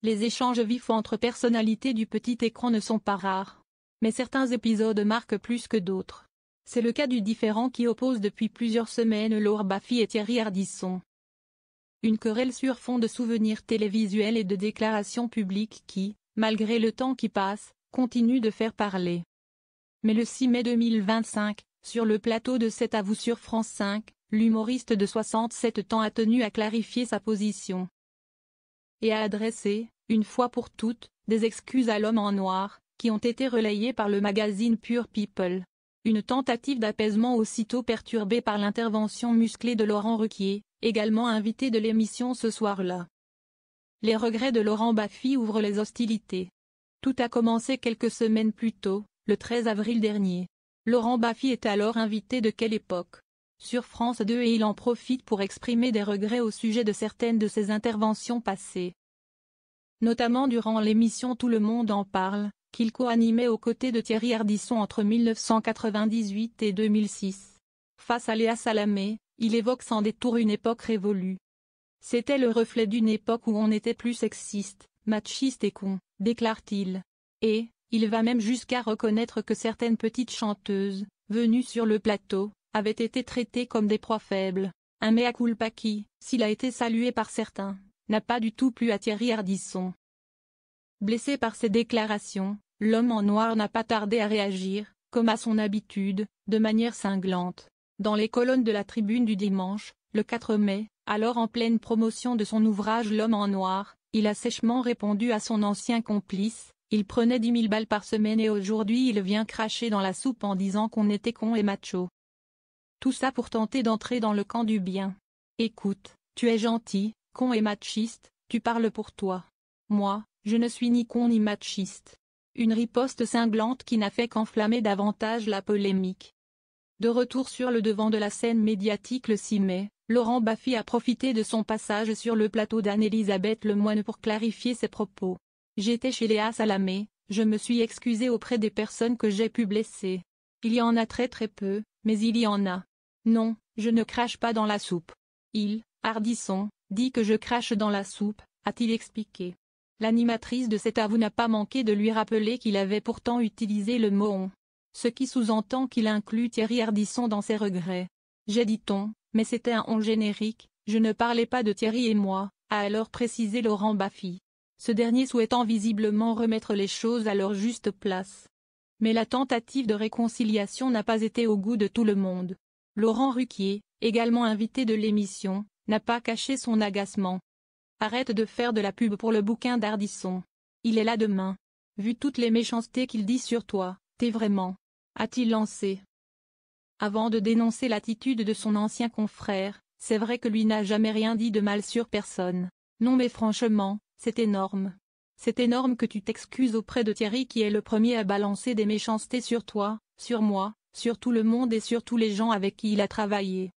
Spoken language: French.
Les échanges vifs entre personnalités du petit écran ne sont pas rares. Mais certains épisodes marquent plus que d'autres. C'est le cas du différend qui oppose depuis plusieurs semaines Laure Baffy et Thierry Ardisson. Une querelle sur fond de souvenirs télévisuels et de déclarations publiques qui, malgré le temps qui passe, continue de faire parler. Mais le 6 mai 2025, sur le plateau de C'est à vous sur France 5, l'humoriste de 67 ans a tenu à clarifier sa position. Et a adressé, une fois pour toutes, des excuses à l'homme en noir, qui ont été relayées par le magazine Pure People. Une tentative d'apaisement aussitôt perturbée par l'intervention musclée de Laurent Ruquier, également invité de l'émission ce soir-là. Les regrets de Laurent Baffy ouvrent les hostilités. Tout a commencé quelques semaines plus tôt, le 13 avril dernier. Laurent Baffy est alors invité de Quelle époque sur France 2 et il en profite pour exprimer des regrets au sujet de certaines de ses interventions passées. Notamment durant l'émission Tout le monde en parle, qu'il co-animait aux côtés de Thierry Ardisson entre 1998 et 2006. Face à Léa Salamé, il évoque sans détour une époque révolue. C'était le reflet d'une époque où on était plus sexiste, machiste et con, déclare-t-il. Et, il va même jusqu'à reconnaître que certaines petites chanteuses, venues sur le plateau, avaient été traitées comme des proies faibles. Un mea culpa qui, s'il a été salué par certains, n'a pas du tout plu à Thierry Ardisson. Blessé par ces déclarations, l'homme en noir n'a pas tardé à réagir, comme à son habitude, de manière cinglante. Dans les colonnes de la Tribune du dimanche, le 4 mai, alors en pleine promotion de son ouvrage L'homme en noir, il a sèchement répondu à son ancien complice, il prenait 10 000 balles par semaine et aujourd'hui il vient cracher dans la soupe en disant qu'on était con et macho. Tout ça pour tenter d'entrer dans le camp du bien. Écoute, tu es gentil, con et machiste, tu parles pour toi. Moi, je ne suis ni con ni machiste. Une riposte cinglante qui n'a fait qu'enflammer davantage la polémique. De retour sur le devant de la scène médiatique le 6 mai, Laurent Baffy a profité de son passage sur le plateau d'Anne-Elisabeth Lemoine pour clarifier ses propos. J'étais chez Léa Salamé, je me suis excusé auprès des personnes que j'ai pu blesser. Il y en a très peu, mais il y en a. Non, je ne crache pas dans la soupe. Il, Ardisson, dit que je crache dans la soupe, a-t-il expliqué. L'animatrice de C'est à vous n'a pas manqué de lui rappeler qu'il avait pourtant utilisé le mot on. Ce qui sous-entend qu'il inclut Thierry Ardisson dans ses regrets. J'ai dit on, mais c'était un on générique, je ne parlais pas de Thierry et moi, a alors précisé Laurent Baffy. Ce dernier souhaitant visiblement remettre les choses à leur juste place. Mais la tentative de réconciliation n'a pas été au goût de tout le monde. Laurent Ruquier, également invité de l'émission, n'a pas caché son agacement. Arrête de faire de la pub pour le bouquin d'Ardisson. Il est là demain. Vu toutes les méchancetés qu'il dit sur toi, t'es vraiment. A-t-il lancé. Avant de dénoncer l'attitude de son ancien confrère, c'est vrai que lui n'a jamais rien dit de mal sur personne. Non mais franchement, c'est énorme. C'est énorme que tu t'excuses auprès de Thierry qui est le premier à balancer des méchancetés sur toi, sur moi, sur tout le monde et sur tous les gens avec qui il a travaillé.